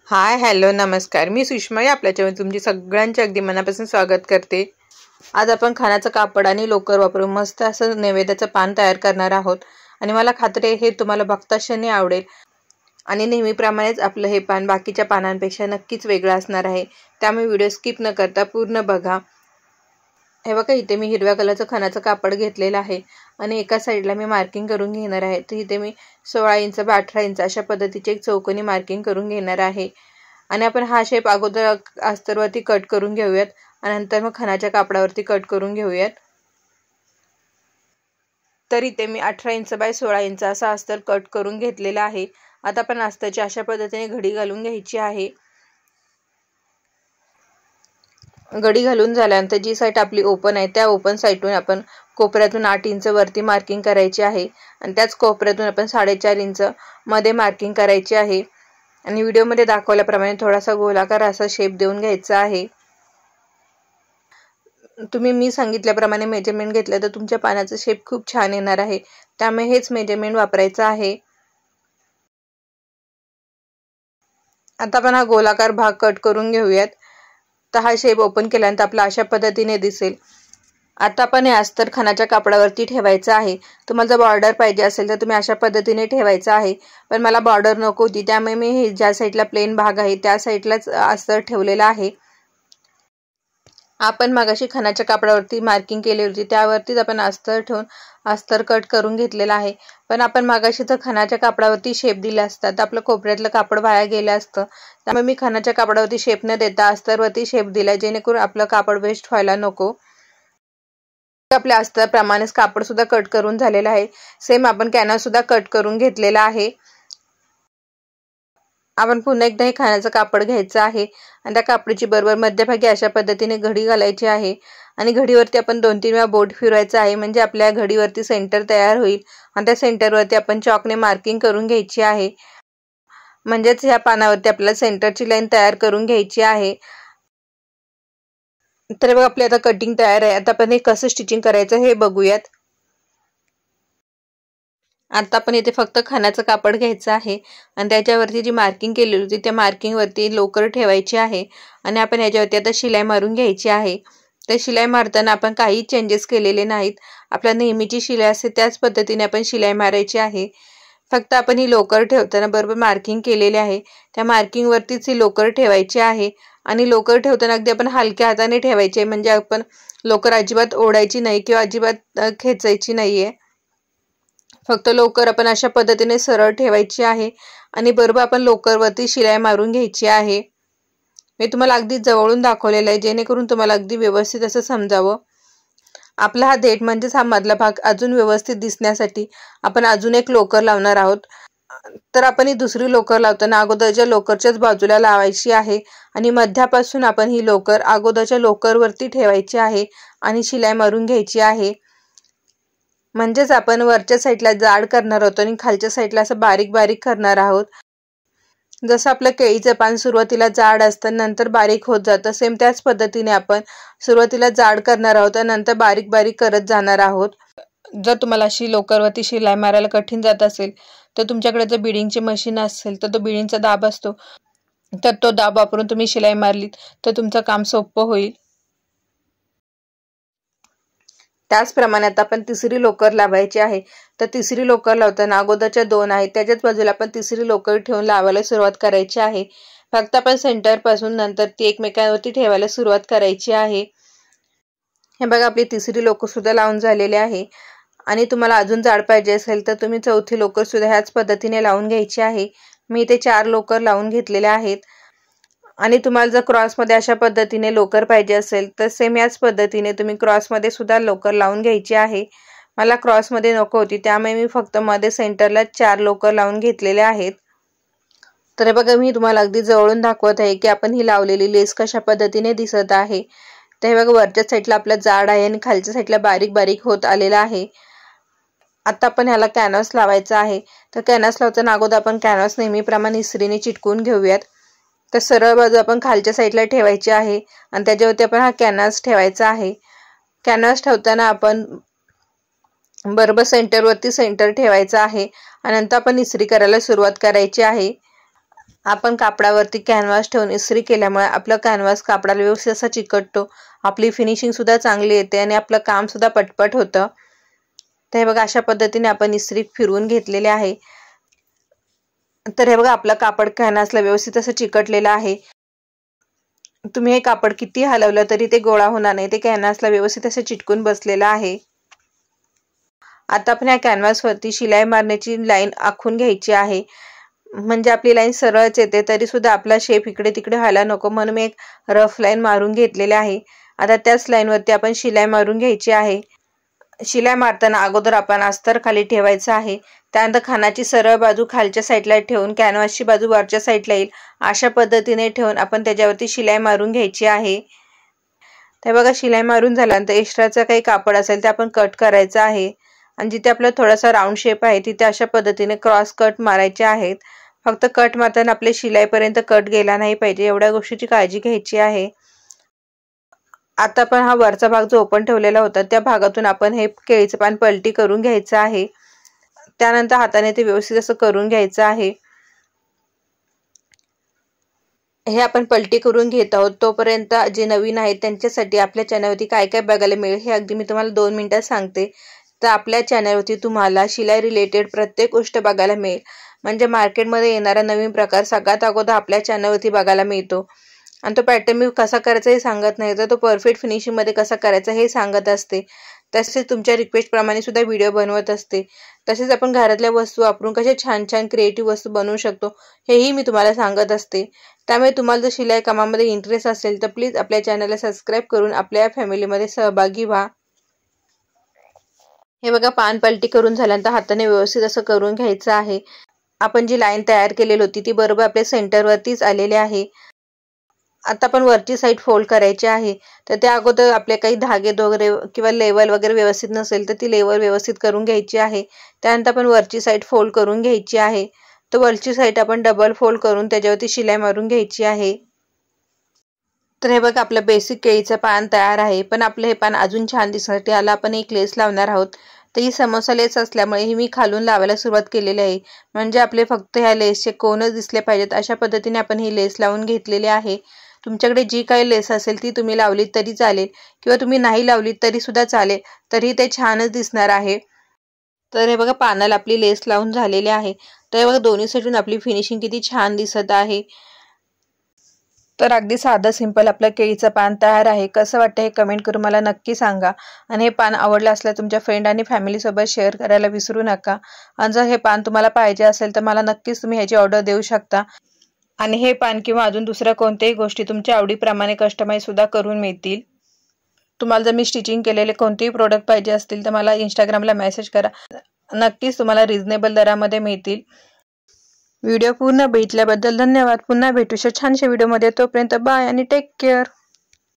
Hi hello नमस्कार, मी सुषमा आपल्या चॅनलवर तुमचे सगळ्यांचे अगदी मनापासून स्वागत करते। आज आपण खाण्याचं कापड आणि लोकर वापरून मस्त असं नैवेद्याचं पान तयार करणार आहोत आणि मला खात्री आहे हे तुम्हाला बघताक्षणी आवडेल आणि नेहमीप्रमाणेच आपलं हे पान बाकीच्या पानांपेक्षा नक्कीच वेगळं असणार आहे। त्यामुळे व्हिडिओ स्किप न करता पूर्ण बघा। हे बघा, इथे मी हिरव्या कलरचं खाण्याचं कापड घेतलेलं आहे आणि एका साईडला मी मार्किंग करून घेणार आहे। तर इथे मी 16 इंच बाय 18 इंच अशा पद्धतीचे एक चौकोनी मार्किंग करून घेणार आहे आणि आपण हा शेप अगोदर अस्तरवरती कट करून घेऊयात आणि नंतर मग खाण्याच्या कापडावरती कट करून घेऊयात। तर इथे मी 18 इंच बाय 16 इंच असा अस्तर कट करून घेतलेला आहे। आता आपण अस्ताची अशा पद्धतीने घडी घालून घ्यायची आहे। घडी घालून झाल्यानंतर जी साइड आपली ओपन आहे त्या ओपन साइडून आपण कोपऱ्यातून 8 इंच वरती मार्किंग करायची आहे आणि त्याच कोपऱ्यातून आपण 4.5 इंच मध्ये मार्किंग करायची आहे आणि व्हिडिओमध्ये दाखवल्याप्रमाणे थोडासा गोलाकार असा शेप देऊन घ्यायचा आहे। तुम्ही मी सांगितल्याप्रमाणे मेजरमेंट घेतलं तर तुमच्या पानाचा शेप खूप छान येणार आहे, त्यामुळे हेच मेजरमेंट वापरायचं आहे। आता आपण हा गोलाकार भाग कट करून घेऊयात। तर हा शेप ओपन केल्यानंतर आपला अशा पद्धतीने दिसेल। आता आपण हे अस्तर खाण्याच्या कापडावरती ठेवायचं आहे। तुम्हाला जर बॉर्डर पाहिजे असेल तर तुम्ही अशा पद्धतीने ठेवायचं आहे, पण मला बॉर्डर नको होती त्यामुळे मी हे ज्या साईडला प्लेन भाग आहे त्या साईडलाच अस्तर ठेवलेला आहे। आपण मगाशी खाण्याच्या कापडावरती मार्किंग केली होती त्यावरतीच आपण अस्तर ठेवून अस्तर कट करून घेतलेला आहे, पण आपण मगाशी जर खाण्याच्या कापडावरती शेप दिला असता तर आपलं कोपऱ्यातलं कापड वाया गेलं असतं। त्यामुळे मी खाण्याच्या कापडावरती शेप न देता अस्तरवरती शेप दिला, जेणेकरून आपलं कापड वेस्ट व्हायला नको। आपल्या अस्तराप्रमाणेच कापड सुद्धा कट करून झालेलं आहे। सेम आपण कॅनव्हास सुद्धा कट करून घेतलेला आहे। आपण पुन्हा एकदा हे खाण्याचं कापड घ्यायचं आहे आणि त्या कापडाची बरोबर मध्यभागी अशा पद्धतीने घडी घालायची आहे आणि घडीवरती आपण 2-3 वेळा बोट फिरवायचं आहे, म्हणजे आपल्या घडीवरती सेंटर तयार होईल आणि त्या सेंटरवरती आपण चॉकने मार्किंग करून घ्यायची आहे, म्हणजेच ह्या पानावरती आपल्याला सेंटरची लाईन तयार करून घ्यायची आहे। तर बघा, आपली आता कटिंग तयार आहे। आता आपण हे कसं स्टिचिंग करायचं हे बघूयात। आता आपण इथे फक्त खाण्याचं कापड घ्यायचं आहे आणि त्याच्यावरती जी मार्किंग केलेली होती त्या मार्किंगवरती लोकर ठेवायची आहे आणि आपण याच्यावरती आता शिलाई मारून घ्यायची आहे। तर शिलाई मारताना आपण काही चेंजेस केलेले नाहीत, आपल्या नेहमीची शिलाई असते त्याच पद्धतीने आपण शिलाई मारायची आहे। फक्त आपण ही लोकर ठेवताना बरोबर मार्किंग केलेली आहे त्या मार्किंगवरतीच ही लोकर ठेवायची आहे आणि लोकर ठेवताना अगदी आपण हलक्या हाताने ठेवायची आहे, म्हणजे आपण लोकर अजिबात ओढायची नाही किंवा अजिबात खेचायची नाहीये। फक्त लोकर आपण अशा पद्धतीने सरळ ठेवायची आहे आणि बरोबर आपण लोकरवरती शिलाई मारून घ्यायची आहे। मी तुम्हाला अगदी जवळून दाखवलेलं आहे, जेणेकरून तुम्हाला अगदी व्यवस्थित असं समजावं। आपला हा देठ म्हणजेच हा मधला भाग अजून व्यवस्थित दिसण्यासाठी आपण अजून एक लोकर लावणार आहोत। तर आपण ही दुसरी लोकर लावताना अगोदरच्या लोकरच्याच बाजूला लावायची आहे आणि मध्यापासून आपण ही लोकर अगोदरच्या लोकरवरती ठेवायची आहे आणि शिलाई मारून घ्यायची आहे, म्हणजेच आपण वरच्या साईडला जाड करणार आहोत आणि खालच्या साईडला असं बारीक बारीक करणार आहोत। जसं आपलं केळीचं पान सुरुवातीला जाड असतं नंतर बारीक होत जातं, सेम त्याच पद्धतीने आपण सुरुवातीला जाड करणार आहोत आणि नंतर बारीक बारीक करत जाणार आहोत। जर तुम्हाला अशी लोकरवरती शिलाई मारायला कठीण जात असेल तर तुमच्याकडे जर बिडिंगची मशीन असेल तर तो बिडिंगचा दाब असतो, तर तो दाब वापरून तुम्ही शिलाई मारलीत तर तुमचं काम सोपं होईल। त्याचप्रमाणे आता आपण तिसरी लोकर लावायची आहे। तर तिसरी लोकर लावताना अगोदरच्या 2 आहेत त्याच्याच बाजूला आपण तिसरी लोकर ठेवून लावायला सुरुवात करायची आहे। फक्त आपण सेंटर पासून नंतर ती एकमेकांवरती ठेवायला सुरुवात करायची आहे। हे बघा, आपली तिसरी लोकर सुद्धा लावून झालेली आहे आणि तुम्हाला अजून जाड पाहिजे असेल तर तुम्ही चौथी लोकर सुद्धा ह्याच पद्धतीने लावून घ्यायची आहे। मी इथे 4 लोकर लावून घेतलेल्या आहेत आणि तुम्हाला जर क्रॉसमध्ये अशा पद्धतीने लोकर पाहिजे असेल तर सेम याच पद्धतीने तुम्ही क्रॉसमध्ये सुद्धा लोकर लावून घ्यायची आहे। मला क्रॉसमध्ये नको होती त्यामुळे मी फक्त मध्ये सेंटरला 4 लोकर लावून घेतलेल्या आहेत। तर बघा, मी तुम्हाला अगदी जवळून दाखवत आहे की आपण ही लावलेली लेस कशा पद्धतीने दिसत आहे। तर हे बघा, वरच्या साईडला आपलं जाड आहे आणि खालच्या साईडला बारीक बारीक होत आलेला आहे। आता आपण ह्याला कॅनव्हास लावायचा आहे। तर कॅनव्हास लावताना अगोदर आपण कॅनव्हास नेहमीप्रमाणे इस्त्रीने चिटकवून घेऊयात। तर सरळ बाजू आपण खालच्या साईडला ठेवायची आहे आणि त्याच्यावरती आपण हा कॅनव्हास ठेवायचा आहे। कॅनव्हास ठेवताना आपण बरोबर सेंटरवरती सेंटर ठेवायचा आहे आणि नंतर आपण इस्त्री करायला सुरुवात करायची आहे। आपण कापडावरती कॅनव्हास ठेवून इस्त्री केल्यामुळे आपला कॅनव्हास कापडाला व्यवस्थित असा चिकटतो, आपली फिनिशिंग सुद्धा चांगली येते आणि आपलं काम सुद्धा पटपट होतं। तर हे बघा अशा पद्धतीने आपण इस्त्री फिरवून घेतलेले आहे। तर हे बघा आपलं कापड कॅनव्हासला व्यवस्थित असं चिकटलेलं आहे। तुम्ही हे कापड किती हलवलं तरी ते गोळा होणार नाही, ते कॅनव्हासला व्यवस्थित असं चिटकून बसलेलं आहे। आता आपण या कॅनव्हासवरती शिलाई मारण्याची लाईन आखून घ्यायची आहे, म्हणजे आपली लाईन सरळच येते तरी सुद्धा आपला शेप इकडे तिकडे व्हायला नको, म्हणून मी एक रफ लाईन मारून घेतलेली आहे। आता त्याच लाईनवरती आपण शिलाई मारून घ्यायची आहे। शिलाई मारताना अगोदर आपण अस्तर खाली ठेवायचं आहे, त्यानंतर खानाची सरळ बाजू खालच्या साईडला ठेवून कॅनव्हासची बाजू वरच्या साईडला येईल अशा पद्धतीने ठेवून आपण त्याच्यावरती शिलाई मारून घ्यायची आहे। ते बघा शिलाई मारून झाल्यानंतर एक्स्ट्राचं काही कापड असेल ते आपण कट करायचं आहे आणि जिथे आपला थोडासा राऊंड शेप आहे तिथे अशा पद्धतीने क्रॉस कट मारायचे आहेत। फक्त कट मारताना आपले शिलाईपर्यंत कट गेला नाही पाहिजे, एवढ्या गोष्टीची काळजी घ्यायची आहे। आता आपण हा वरचा भाग जो ओपन ठेवलेला होता त्या भागातून आपण हे केळीचं पान पलटी करून घ्यायचं आहे, त्यानंतर हाताने ते व्यवस्थित असं करून घ्यायचं आहे। हे आपण पलटी करून घेत आहोत। तोपर्यंत जे नवीन आहेत त्यांच्यासाठी आपल्या चॅनलवरती काय काय बघायला मिळेल हे अगदी मी तुम्हाला 2 मिनिटात सांगते। तर आपल्या चॅनलवरती तुम्हाला शिलाई रिलेटेड प्रत्येक गोष्ट बघायला मिळेल, म्हणजे मार्केटमध्ये येणारा नवीन प्रकार सगळ्यात अगोदर आपल्या चॅनलवरती बघायला मिळतो। आणि तो पॅटर्न मी कसा करायचा हे सांगत नाही, तर तो परफेक्ट फिनिशिंगमध्ये कसा करायचा हे सांगत असते। तसेच तुमच्या रिक्वेस्टप्रमाणे सुद्धा व्हिडिओ बनवत असते। तसेच आपण घरातल्या वस्तू वापरून कशा छान छान क्रिएटिव्ह वस्तू बनवू शकतो हेही मी तुम्हाला सांगत असते। त्यामुळे तुम्हाला जर शिलाई कामामध्ये इंटरेस्ट असेल तर प्लीज आपल्या चॅनलला सबस्क्राईब करून आपल्या फॅमिलीमध्ये सहभागी व्हा। हे बघा पान पलटी करून झाल्यानंतर हाताने व्यवस्थित असं करून घ्यायचं आहे। आपण जी लाईन तयार केलेली होती ती बरोबर आपल्या सेंटरवरतीच आलेली आहे। आता आपण वरची साईड फोल्ड करायची आहे, तर त्या अगोदर आपले काही धागे वगैरे किंवा लेवल वगैरे व्यवस्थित नसेल तर ती लेवल व्यवस्थित करून घ्यायची आहे। त्यानंतर आपण वरची साईड फोल्ड करून घ्यायची आहे, तर वरची साईड आपण डबल फोल्ड करून त्याच्यावरती शिलाई मारून घ्यायची आहे। तर हे बघा आपलं बेसिक केळीचं पान तयार आहे, पण आपलं हे पान अजून छान दिसण्यासाठी याला आपण एक लेस लावणार आहोत। तर ही समोसा लेस असल्यामुळे ही मी खालून लावायला सुरुवात केलेली आहे, म्हणजे आपले फक्त ह्या लेसचे कोनच दिसले पाहिजेत अशा पद्धतीने आपण ही लेस लावून घेतलेली आहे। तुमच्याकडे जी काही लेस असेल ती तुम्ही लावली तरी चालेल किंवा तुम्ही नाही लावली तरी सुद्धा चालेल, तरी ते छानच दिसणार आहे। तर हे बघा पानाला आपली लेस लावून झालेली आहे। तर हे बघा दोन्ही साईडून आपली फिनिशिंग किती छान दिसत आहे। तर अगदी साधं सिंपल आपलं केळीचं पान तयार आहे। कसं वाटतं हे कमेंट करून मला नक्की सांगा आणि हे पान आवडलं असल्यास तुमच्या फ्रेंड आणि फॅमिलीसोबत शेअर करायला विसरू नका। आणि जर हे पान तुम्हाला पाहिजे असेल तर मला नक्कीच तुम्ही ह्याची ऑर्डर देऊ शकता आणि हे पान किंवा अजून दुसऱ्या कोणत्याही गोष्टी तुमच्या आवडीप्रमाणे कस्टमाइज सुद्धा करून मिळतील। तुम्हाला जर मी स्टिचिंग केलेले कोणतेही प्रोडक्ट पाहिजे असतील तर मला इंस्टाग्रामला मेसेज करा, नक्कीच तुम्हाला रिझनेबल दरामध्ये मिळतील। व्हिडिओ पूर्ण बघितल्याबद्दल धन्यवाद। पुन्हा भेटू छानशा व्हिडिओमध्ये, तोपर्यंत बाय आणि टेक केअर।